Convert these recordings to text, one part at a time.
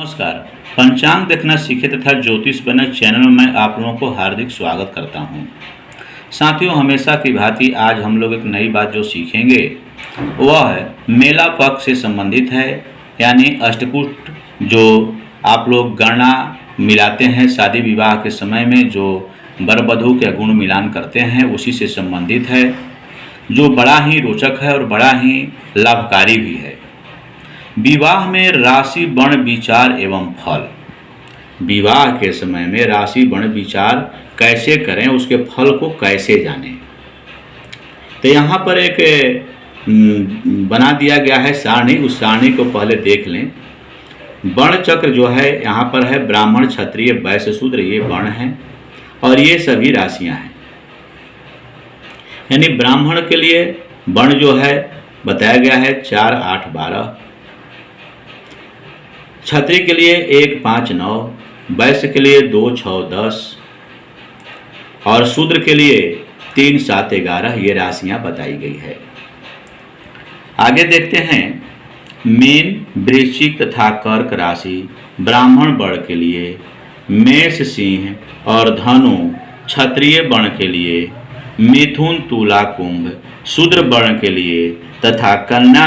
नमस्कार। पंचांग देखना सीखे तथा ज्योतिष बनना चैनल में मैं आप लोगों को हार्दिक स्वागत करता हूं। साथियों, हमेशा की भांति आज हम लोग एक नई बात जो सीखेंगे वह है मेला पक्ष से संबंधित है, यानी अष्टकूट जो आप लोग गणना मिलाते हैं शादी विवाह के समय में, जो वर वधू के गुण मिलान करते हैं, उसी से संबंधित है, जो बड़ा ही रोचक है और बड़ा ही लाभकारी भी है। विवाह में राशि वर्ण विचार एवं फल। विवाह के समय में राशि वर्ण विचार कैसे करें, उसके फल को कैसे जानें। तो यहाँ पर एक बना दिया गया है सारणी, उस सारणी को पहले देख लें। वर्ण चक्र जो है यहाँ पर है ब्राह्मण, क्षत्रिय, वैश्य, शूद्र, ये वर्ण हैं और ये सभी राशियाँ हैं। यानी ब्राह्मण के लिए वर्ण जो है बताया गया है 4, 8, 12, क्षत्रिय के लिए 1, 5, 9, वैश्य के लिए 2, 6, 10 और शूद्र के लिए 3, 7, 11 ये राशियां बताई गई है। आगे देखते हैं। मीन, वृश्चिक तथा कर्क राशि ब्राह्मण वर्ण के लिए, मेष, सिंह और धनु क्षत्रिय वर्ण के लिए, मिथुन, तुला, कुंभ शूद्र वर्ण के लिए तथा कन्या,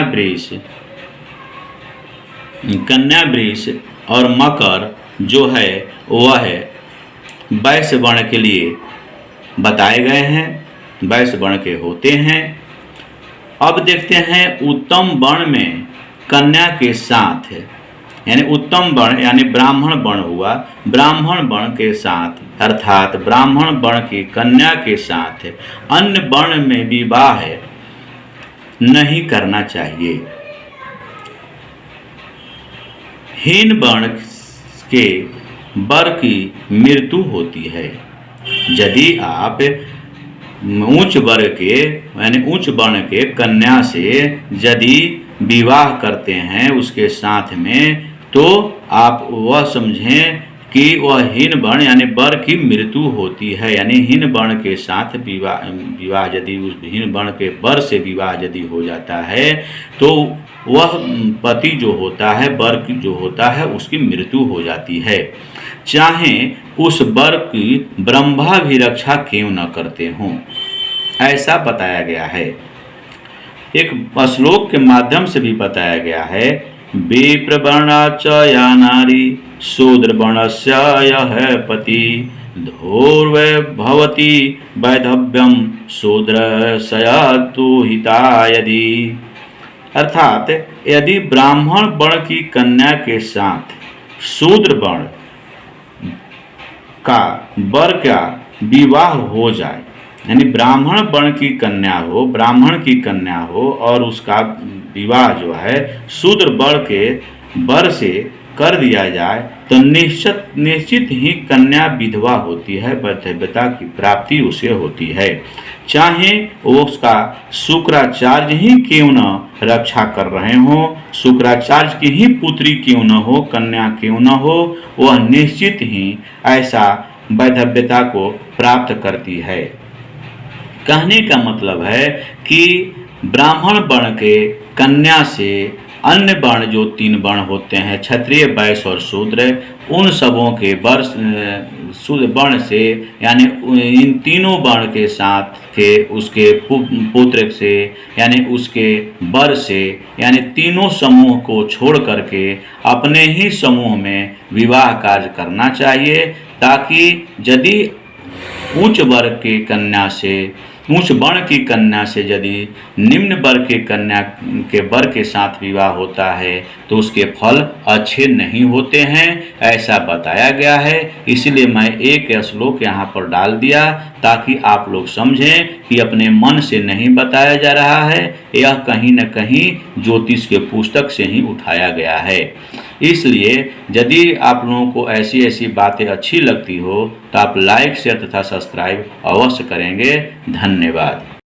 वृष और मकर जो है वह है वैश्य वर्ण के लिए बताए गए हैं, वैश्य वर्ण के होते हैं। अब देखते हैं उत्तम वर्ण में कन्या के साथ, यानी उत्तम वर्ण यानी ब्राह्मण वर्ण हुआ, ब्राह्मण वर्ण के साथ अर्थात ब्राह्मण वर्ण की कन्या के साथ अन्य वर्ण में विवाह नहीं करना चाहिए। हीन वर्ण के वर की मृत्यु होती है। यदि आप उच्च वर्ग के यानी उच्च वर्ण के कन्या से यदि विवाह करते हैं उसके साथ में, तो आप वह समझें कि वह हीन वर्ण यानी वर की मृत्यु होती है। यानी हीन वर्ण के साथ विवाह यदि उस हीन वर्ण के वर से विवाह यदि हो जाता है तो वह पति जो होता है, वर की जो होता है, उसकी मृत्यु हो जाती है, चाहे उस वर की ब्रह्मा भी रक्षा क्यों न करते हों, ऐसा बताया गया है। एक श्लोक के माध्यम से भी बताया गया है। विप्रवर्णा च या नारी शूद्रवर्णस्य यः पति धूर्वे भवति वैधव्यम शूद्रस्य तु हिता यदि। अर्थात यदि ब्राह्मण वर्ण की कन्या के साथ शूद्र वर्ण का वर का विवाह हो जाए, यानी ब्राह्मण वर्ण की कन्या हो, ब्राह्मण की कन्या हो और उसका विवाह जो है शूद्र वर्ण के वर से कर दिया जाए, तो निश्चित ही कन्या विधवा होती है, वैधव्यता की प्राप्ति उसे होती है, चाहे वो उसका शुक्राचार्य ही क्यों न रक्षा कर रहे हों, शुक्राचार्य की ही पुत्री क्यों न हो, कन्या क्यों न हो, वह निश्चित ही ऐसा वैधव्यता को प्राप्त करती है। कहने का मतलब है कि ब्राह्मण वर्ण के कन्या से अन्य वर्ण जो 3 वर्ण होते हैं, क्षत्रिय, वैश्य और शूद्र, उन सबों के वर्ण से यानी इन तीनों वर्ण के साथ के उसके पुत्र से यानी उसके वर से, यानी तीनों समूह को छोड़ करके अपने ही समूह में विवाह कार्य करना चाहिए, ताकि यदि उच्च वर्ग की कन्या से, उच्च वर्ण की कन्या से यदि निम्न वर्ग के कन्या के वर के साथ विवाह होता है तो उसके फल अच्छे नहीं होते हैं, ऐसा बताया गया है। इसलिए मैं एक श्लोक यहाँ पर डाल दिया ताकि आप लोग समझें कि अपने मन से नहीं बताया जा रहा है, यह कहीं न कहीं ज्योतिष के पुस्तक से ही उठाया गया है। इसलिए यदि आप लोगों को ऐसी ऐसी बातें अच्छी लगती हो तो आप लाइक, शेयर तथा सब्सक्राइब अवश्य करेंगे। धन्यवाद।